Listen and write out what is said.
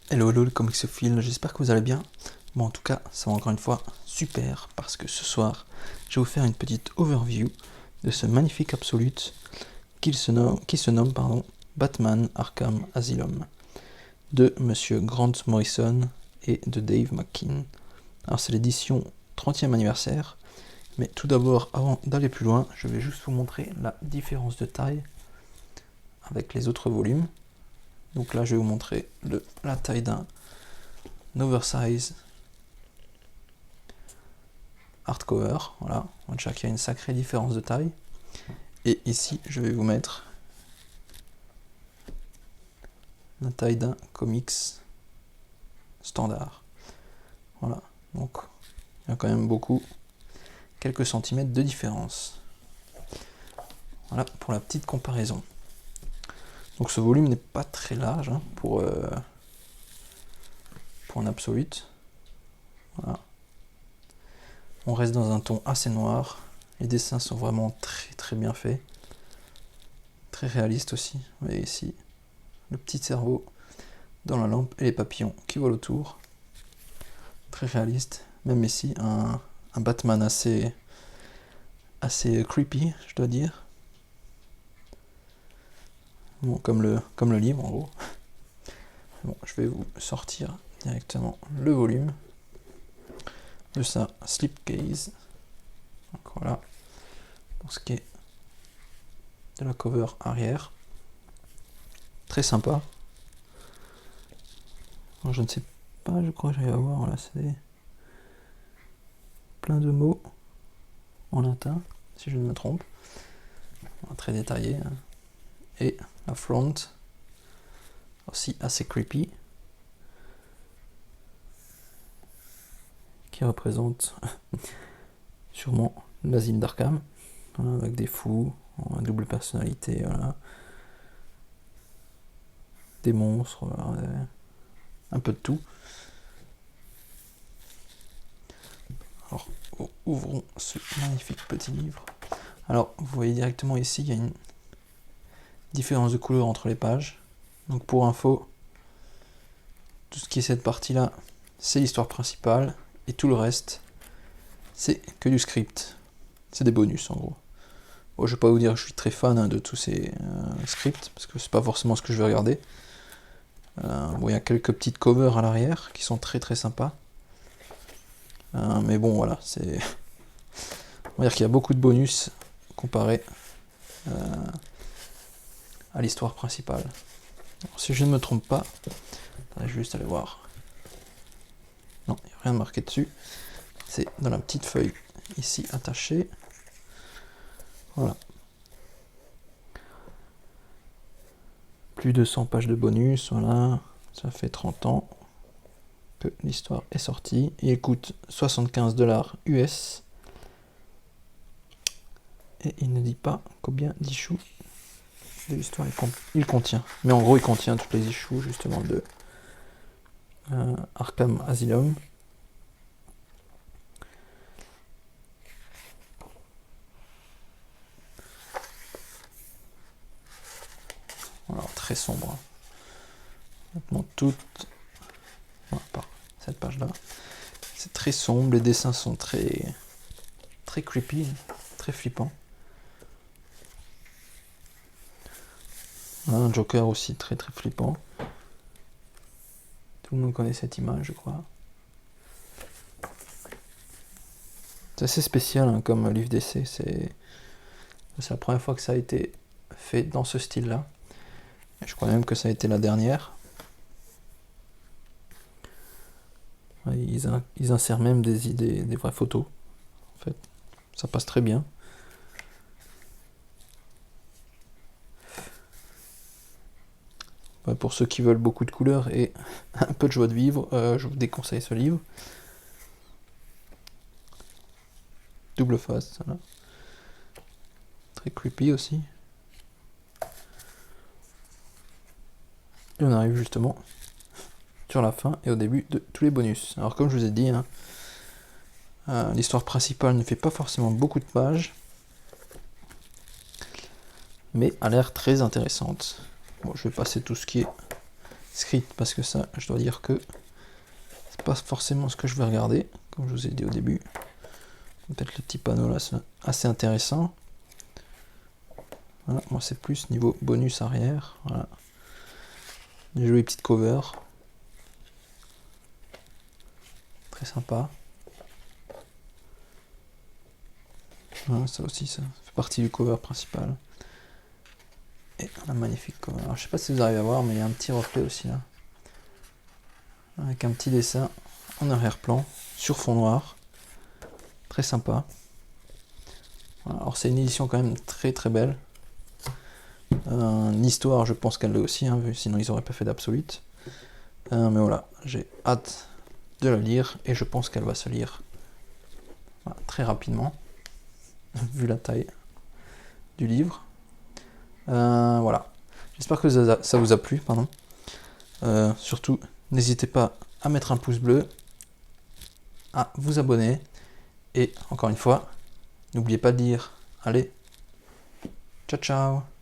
Hello hello les comicsophiles, j'espère que vous allez bien. Bon, en tout cas, ça va encore une fois super parce que ce soir, je vais vous faire une petite overview de ce magnifique absolute qui se nomme Batman Arkham Asylum de Monsieur Grant Morrison et de Dave McKean. Alors c'est l'édition 30e anniversaire, mais tout d'abord, avant d'aller plus loin, je vais juste vous montrer la différence de taille avec les autres volumes. Donc là, je vais vous montrer la taille d'un oversize hardcover. Voilà, on voit qu'il y a une sacrée différence de taille. Et ici, je vais vous mettre la taille d'un comics standard. Voilà, donc il y a quand même quelques centimètres de différence. Voilà pour la petite comparaison. Donc ce volume n'est pas très large pour un absolute. Voilà. On reste dans un ton assez noir. Les dessins sont vraiment très très bien faits. Très réalistes aussi. Vous voyez ici le petit cerveau dans la lampe et les papillons qui volent autour. Très réaliste. Même ici un Batman assez creepy, je dois dire. Bon, comme le livre en gros. Bon, je vais vous sortir directement le volume de sa slipcase. Donc voilà, pour ce qui est de la cover arrière. Très sympa. Alors, je ne sais pas, je crois que j'arrive à voir, voilà, c'est plein de mots en latin, si je ne me trompe. Très détaillé. Et la front, aussi assez creepy, qui représente sûrement l'asile d'Arkham, voilà, avec des fous, en double personnalité, voilà. Des monstres, voilà, un peu de tout. Alors, ouvrons ce magnifique petit livre. Alors, vous voyez directement ici, il y a une différence de couleur entre les pages. Donc pour info, tout ce qui est cette partie-là, c'est l'histoire principale, et tout le reste, c'est que du script. C'est des bonus en gros. Bon, je vais pas vous dire que je suis très fan de tous ces scripts, parce que c'est pas forcément ce que je vais regarder. Bon, il y a quelques petites covers à l'arrière qui sont très très sympas. Mais bon, voilà, c'est. On va dire qu'il y a beaucoup de bonus comparé à l'histoire principale. Alors, si je ne me trompe pas, je vais juste aller voir. Non, il n'y a rien de marqué dessus. C'est dans la petite feuille ici attachée. Voilà. Plus de 100 pages de bonus, voilà. Ça fait 30 ans que l'histoire est sortie. Il coûte 75$ US. Et il ne dit pas combien d'issues de l'histoire il contient. Mais en gros, il contient toutes les issues justement de Arkham Asylum. Alors, très sombre. Maintenant, toute. Voilà, par cette page-là. C'est très sombre, les dessins sont très creepy, très flippants. Un Joker aussi très très flippant. Tout le monde connaît cette image, je crois. C'est assez spécial comme livre d'essai. C'est la première fois que ça a été fait dans ce style-là. Je crois même que ça a été la dernière. Ils insèrent même des vraies photos. En fait, ça passe très bien. Pour ceux qui veulent beaucoup de couleurs et un peu de joie de vivre, je vous déconseille ce livre. Double face, voilà. Très creepy aussi. Et on arrive justement sur la fin et au début de tous les bonus. Alors comme je vous ai dit, l'histoire principale ne fait pas forcément beaucoup de pages, mais a l'air très intéressante. Bon, je vais passer tout ce qui est script, parce que ça, je dois dire que c'est pas forcément ce que je vais regarder, comme je vous ai dit au début. Peut-être le petit panneau là, c'est assez intéressant. Voilà, moi c'est plus niveau bonus arrière. Voilà. Des jolies petites covers. Très sympa. Voilà, ça aussi, ça fait partie du cover principal. Et un magnifique cover. Alors, je sais pas si vous arrivez à voir, mais il y a un petit reflet aussi là. Avec un petit dessin en arrière-plan, sur fond noir. Très sympa. Voilà, alors c'est une édition quand même très très belle. L'histoire, je pense qu'elle l'est aussi, hein, sinon ils n'auraient pas fait d'Absolute. Mais voilà, j'ai hâte de la lire et je pense qu'elle va se lire voilà, très rapidement, vu la taille du livre. Voilà, j'espère que ça vous a plu. Pardon. Surtout, n'hésitez pas à mettre un pouce bleu, à vous abonner et encore une fois, n'oubliez pas de lire. Allez, ciao ciao.